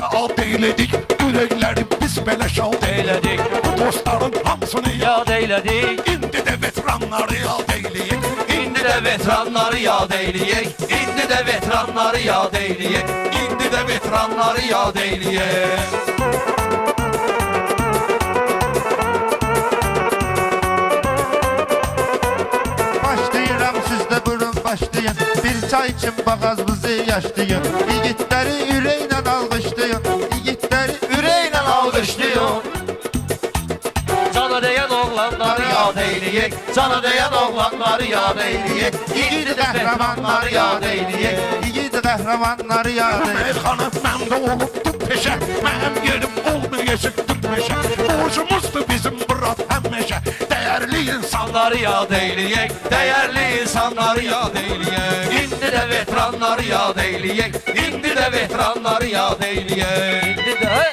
ad eyledik, ürəkləri biz belə şad eylədik. Bu dostların hamısını yad eylədik. İndi də veteranları yad eyləyik. İndi də veteranları yad eyləyik. İndi də veteranları yad eyləyik. İndi də veteranları yad eyləyik. Başlayıram sizdə burun başlayın. Bir çay için bağazınızı yaşlayın. Yiğitləri ürəklə alqışlayın. Yiğitləri ürəklə alqışlayın. Cana deyən oğlanları yad eyləyik. Cana deyən oğlanları yad eyləyik. Yiğit qəhrəmanları yad eyləyik. Yiğit qəhrəmanları yad eyləyik. Meyxana məndə olubdur peşə, mənim yerim olmayacaqdır meşə. Borcumuzdur bizim bura həmişə. Dəyərli insanları yad eyləyik. Dəyərli insanları yad eyləyik. İndi də veteranları yad eyləyik. İndi də veteranları yad eyləyik. İndi də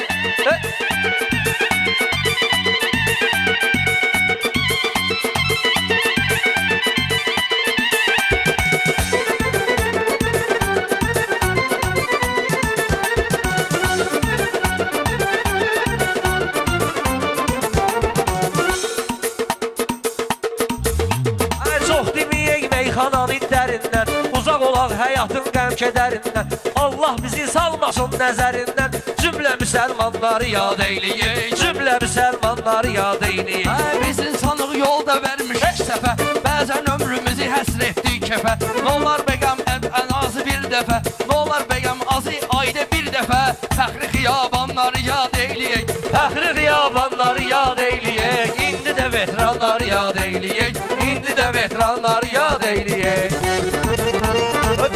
çox deməyək meyxananın dərindən, uzaq olaq həyatın qəm-kədərindən. Allah bizi salmasın nəzərindən. Cümlə müsəlmanları yad eyləyik. Cümlə müsəlmanları yad eyləyik. Biz insanlıq yolda vermişik səfə. Bəzən ömrümüzü həsr etdik kəfə. Nolar bəqəm ən azı bir dəfə. Nolar bəqəm azı ayda bir dəfə. Fəxri xiyabanları yad eyləyik. Fəxri xiyabanları yad eyləyik. İndi də veteranları yad eyləyik. İndi də veteranları yad eyləyik.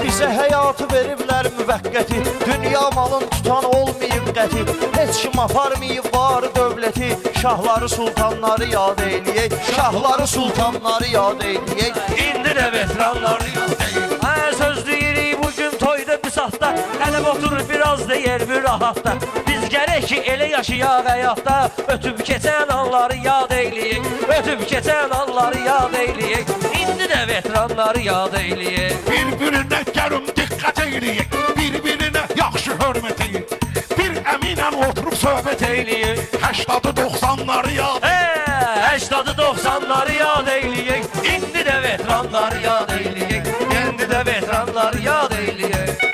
Bizə həyatı veriblər müvəqqəti. Dünya malın tutan olmayıb qəti. Heç kim aparmayıb var dövləti. Şahları sultanları yad eyləyək. Şahları sultanları yad eyləyək. İndi də veteranları yad eyləyik. Söz deyirik bugün toyda bisatda. Qələb oturur biraz da yer bir rahatda. Biz gərək ki elə yaşayaq həyatda. Ötüb keçən anları yad eyləyik. Ötüb keçən anları yad eyləyik. İndi də veteranları yad eyləyik. Bir-birinə gəlin diqqət eyləyik. Bir-birinə yaxşı hörmət eyləyik. Bir əminlə oturub söhbət eyləyik. 80-90'ları yad eyləyik. 80-90'ları yad eyləyik. İndi də veteranları yad eyləyik. İndi də veteranları yad eyləyik.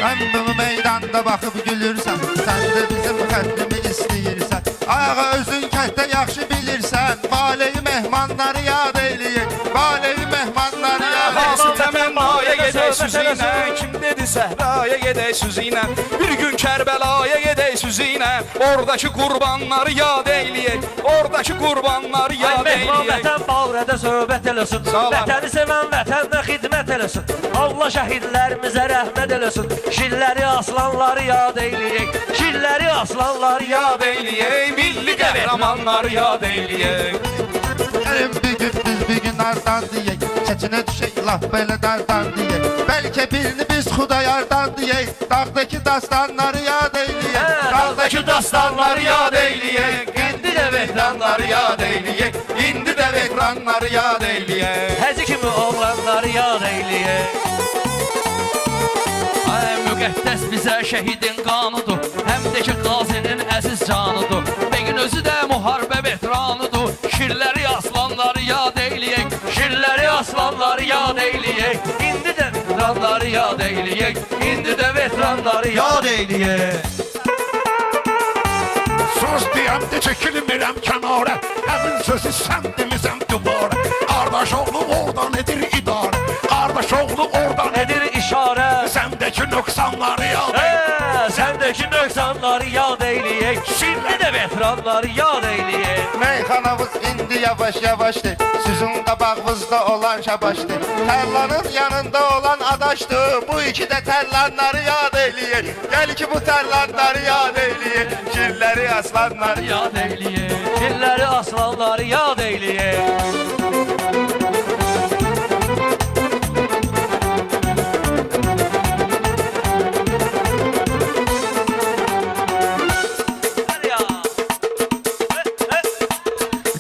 Sən bu meydanda baxıb gülürsən. Sən də bizim xəttimi istəyirsən. Ayağa özün kətdə yaxşı bilirsən. Valeyi mehmanları yad eyləyik. Valeyi mehmanları yad eyləyik. Hasıl təmənnaya gedək süzü ilə. Kim dedi səhraya gedək süzü ilə. Bir gün Kərbəlaya gedək süzü ilə. Oradakı qurbanları yad eyləyək. Oradakı qurbanları yad Mehman eyləyək. vətən bağrədə söhbət eləsin. Vətəni sevən vətənə xidmət eləsin. Allah şəhidlərimizə rəhmət eləsin. Şilləri aslanları yad eyləyək. Şilləri aslanları yad eyləyək. Milli qəhrəmanları yad eyləyək. Gəlin bir gün biz bir gün ardan deyək. Çəçinə düşək laf belə dardan deyək. Bəlkə birini biz Xudayardan deyək. Dağdakı dastanları yad eyləyək. Dağdakı dastanları yad eyləyək. İndi də veteranları yad eyləyək. İndi də veteranları yad eyləyək. Həzi kimi oğlanları yad eyləyək. Ay müqəddəs bizə şəhidin qanudur. Həm də ki qazinin əziz canıdır. Bəgin özü də müharibə veteranıdır. Şirləri aslanları yad eyləyək. Şilləri aslanları yad eyləyək. İndi də veteranları yad eyləyək. İndi də veteranları yad eyləyək. Söz deyəmdə çəkilmirəm kənara. Həmin sözü sən demizəm dubara. Qardaş oğlu orada nedir idarə? Qardaş oğlu orada nedir? Nedir işarə? Səndəki nöqsanları yad eyləyik. Səndəki nöqsanları yad eyləyək. Şimdi də veteranları yad eyləyək. Meyxanamız indi yavaş-yavaşdır. Sizin qabağınızda olan şabaşdır. Tərlanın yanında olan adaşdır. Bu iki də tərlanları yad eyləyək. Gəl ki bu tərlanları yad eyləyək. Şirləri aslanları Yad eyləyək. Şilləri aslanları yad eyləyək.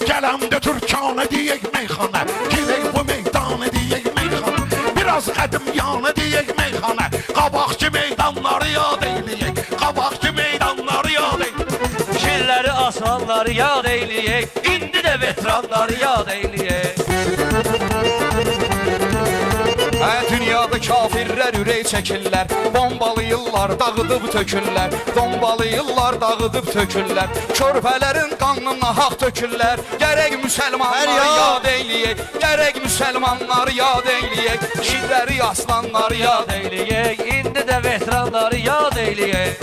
Gələmdə Türkanə deyək meyxana. Girək bu meydanə deyək meyxana. Biraz qədim yanı deyək meyxana. Qabaqçı meydanları yad eyləyək. Qabaqçı veteranları yad eyləyək. İndi də veteranları yad eyləyək. Dünyada kafirlər ürək çəkirlər, bombalayırlar, dağıdıb tökürlər, bombalayırlar, dağıdıb tökürlər, körpələrin qanına haq tökürlər. Gərək müsəlmanları yad eyləyək, gərək müsəlmanları yad eyləyək, şirləri aslanları yad Eyləyək, indi də veteranları yad eyləyək.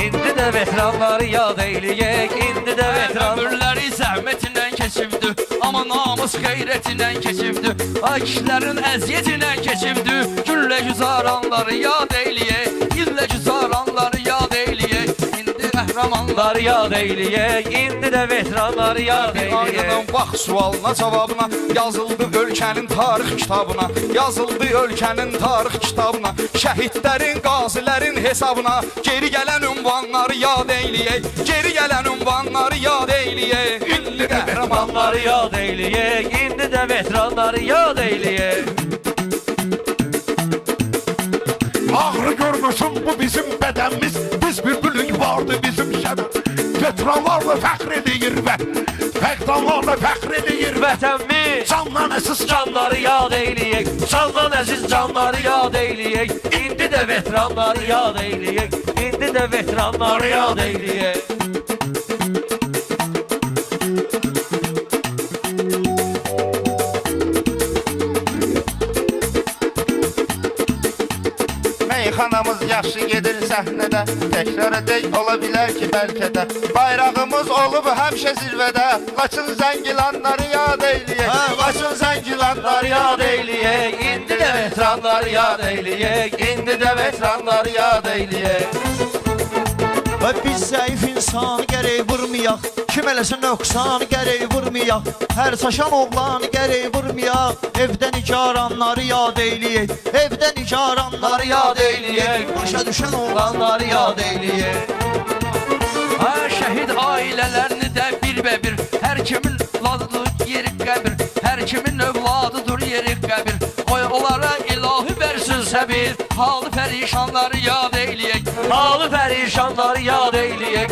İndi də veteranları yad eyləyək, indi də veteranları. Ömürləri zəhmətindən keçibdi, amma namus qeyrətindən keçibdi. Ay kişilərin əziyyətindən keçibdi. Güllə güzaranları yad eyləyək, illə güzaranları yad eyləyək. İndi qəhrəmanları Yad eyləyək, indi də veteranları yad eyləyək. Ayının bax sualına cavabına, yazıldı ölkənin tarix kitabına, yazıldı ölkənin tarix kitabına, şəhidlərin, qazilərin hesabına, geri gələn ünvanları yad eyləyək, geri gələn ünvanları yad eyləyək. İndi qəhrəmanları yad eyləyək, indi də veteranları yad eyləyək. Ağrı görmürsün bu bizim bədənimiz. Biz bülbülük vardı bizim şəbət. Veteranlarla fəxr edir veteranlarla fəxr edir Vətənimiz candan əsas canları yad eyləyək, candan əziz canları yad eyləyək. İndi də veteranları yad eyləyək, indi də veteranları yad eyləyək. Meyxanamız yaxşı gedir səhnədə, təkrar edək ola bilər ki bəlkə də. Bayrağımız olub həmişə zirvədə, Laçın Zəngilanları yad eyləyək, Laçın Zəngilanları Yad eyləyək, indi də veteranları yad eyləyək, indi də veteranları yad eyləyək. Və biz zəif insanı gərək vurmayaq, kim eləsə nöqsanı gərək vurmayaq, hər saşan oğlanı gərək vurmayaq, evdən icaranları yad eyləyək, evdən icaranları yad eyləyək, başa düşən oğlanları yad eyləyək. şəhid ailələrini də bir-bə-bir, hər kimin ladıdır yeri qəbir, hər kimin övladıdır yeri qəbir. Qoy onlara ilahi versin səbir, halı pərişanları yad eyləyək, Halı pərişanları yad eyləyək.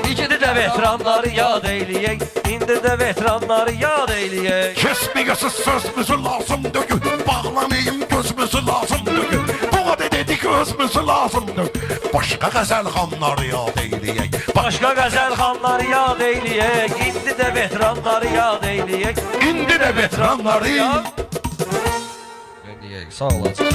İndi də veteranları yad eyləyək, indi də veteranları yad eyləyək. Kesmeyesiz sözümüzü lazımdır. Bağlamayayım gözümüzü lazımdır. Bu kadar dedik özümüzü lazımdır. Başka qəzəlxanları yad eyləyək. Başqa qəzəlxanları yad eyləyək, indi də veteranları yad eyləyək. İndi də veteranları Sağ olasın.